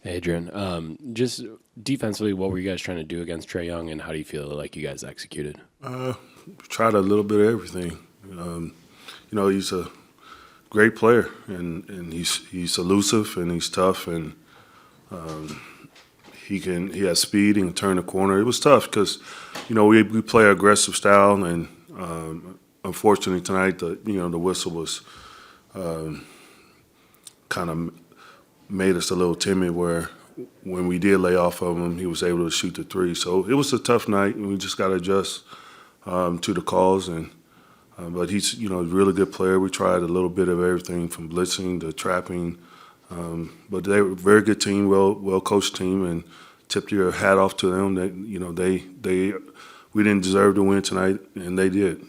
Adrian, just defensively, what were you guys trying to do against Trae Young, and how do you feel like you guys executed? Tried a little bit of everything. He's a great player, and he's elusive and he's tough, and he has speed and can turn the corner. It was tough because we play an aggressive style, and unfortunately tonight the whistle was kind of made us a little timid. Where when we did lay off of him, he was able to shoot the three. So it was a tough night, and we just got to adjust to the calls. And but he's a really good player. We tried a little bit of everything from blitzing to trapping. But they were a very good team, well coached team, and tipped your hat off to them. We didn't deserve to win tonight, and they did.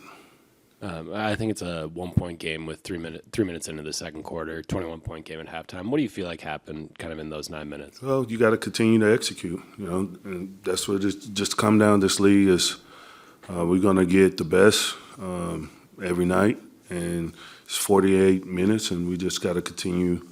I think it's a 1-point game with 3 minutes into the second quarter, 21-point game at halftime. What do you feel like happened kind of in those 9 minutes? Well, you got to continue to execute, and that's what it's just come down. This league is we're going to get the best every night, and it's 48 minutes, and we just got to continue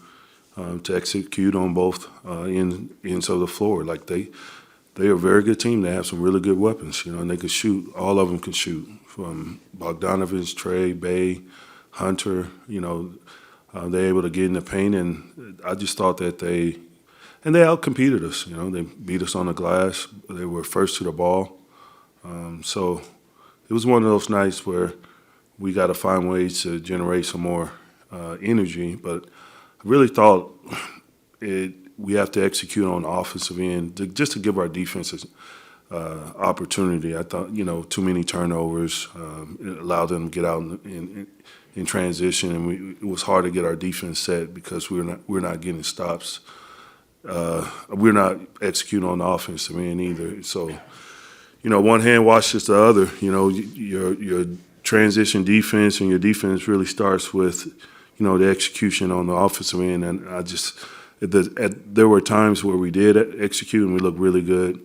to execute on both ends of the floor. Like they're a very good team. They have some really good weapons, and they can shoot. All of them can shoot. From Bogdanovich, Trae, Bay, Hunter, they're able to get in the paint, and I just thought that they outcompeted us. They beat us on the glass. They were first to the ball, so it was one of those nights where we got to find ways to generate some more energy. But I really thought we have to execute on the offensive end just to give our defenses opportunity. I thought, too many turnovers. It allowed them to get out in transition, and it was hard to get our defense set because we're not getting stops. We're not executing on the offensive end either. So, one hand washes the other. Your transition defense and your defense really starts with, the execution on the offensive end. And I just there were times where we did execute and we looked really good.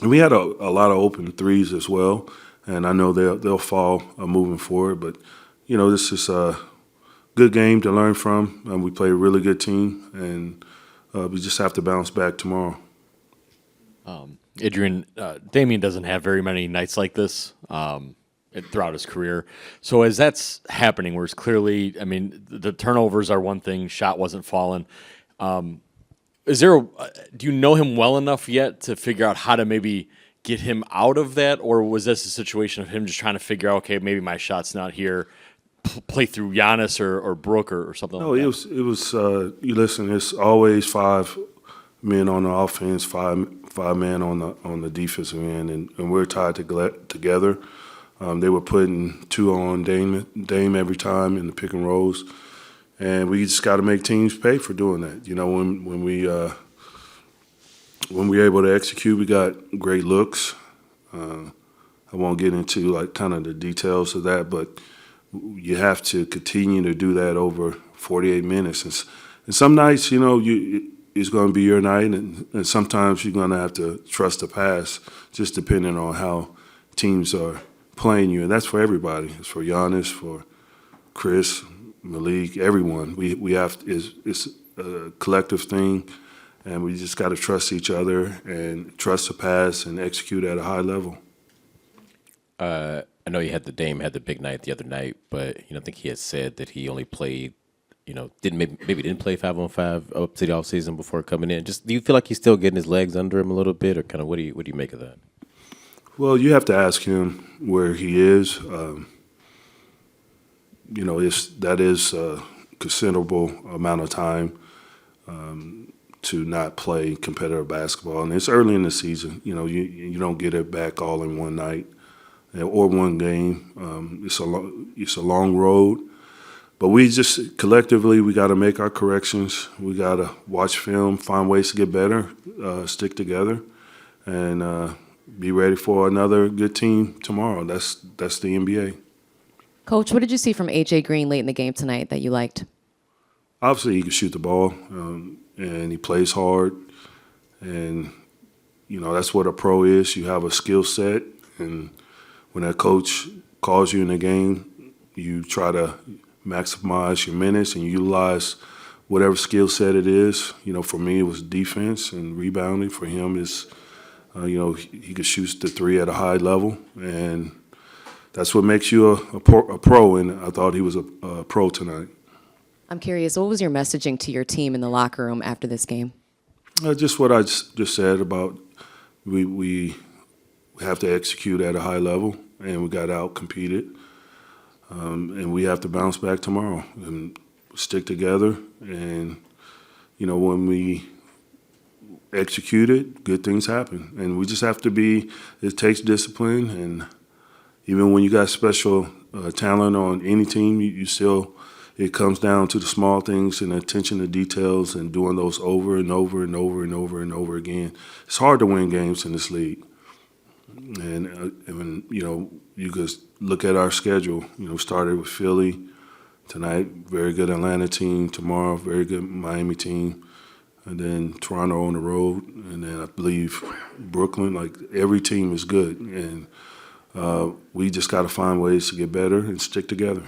And we had a lot of open threes as well, and I know they'll fall moving forward. But this is a good game to learn from. And we play a really good team, and we just have to bounce back tomorrow. Adrian, Damian doesn't have very many nights like this throughout his career. So as that's happening, where it's clearly, the turnovers are one thing, shot wasn't falling. Do you know him well enough yet to figure out how to maybe get him out of that, or was this a situation of him just trying to figure out, okay, maybe my shot's not here, play through Giannis or Brooke or something like that? No, it was. You listen. It's always 5 men on the offense, five men on the defensive end, and we're tied together. They were putting 2 on Dame every time in the pick and rolls. And we just got to make teams pay for doing that. When we're able to execute, we got great looks. I won't get into kind of the details of that, but you have to continue to do that over 48 minutes. And some nights, it's going to be your night, and sometimes you're going to have to trust the pass, just depending on how teams are playing you. And that's for everybody. It's for Giannis, for Chris, Malik, everyone. It's a collective thing, and we just got to trust each other and trust the pass and execute at a high level. I know you had the big night the other night, but I think he had said that he only played, didn't play 5-on-5 up to the offseason before coming in. Just do you feel like he's still getting his legs under him a little bit, or kind of what do you make of that? Well, you have to ask him where he is. That is a considerable amount of time to not play competitive basketball, and it's early in the season. You don't get it back all in one night or one game. It's a long road, but we just collectively we got to make our corrections. We got to watch film, find ways to get better, stick together, and be ready for another good team tomorrow. That's the NBA. Coach, what did you see from A.J. Green late in the game tonight that you liked? Obviously, he can shoot the ball, and he plays hard. And, that's what a pro is. You have a skill set, and when that coach calls you in a game, you try to maximize your minutes and utilize whatever skill set it is. You know, for me, it was defense and rebounding. For him, is you know, he could shoot the three at a high level, and that's what makes you a pro. And I thought he was a pro tonight. I'm curious, what was your messaging to your team in the locker room after this game? Just what I just said about we have to execute at a high level, and we got out-competed. And we have to bounce back tomorrow and stick together. And, you know, when we execute it, good things happen. And we just have to it takes discipline. And even when you got special talent on any team, you still, it comes down to the small things and attention to details and doing those over and over and over and over and over again. It's hard to win games in this league. And you know, you could look at our schedule. You know, started with Philly tonight, very good Atlanta team. Tomorrow, very good Miami team. And then Toronto on the road. And then I believe Brooklyn. Like, every team is good. And we just got to find ways to get better and stick together.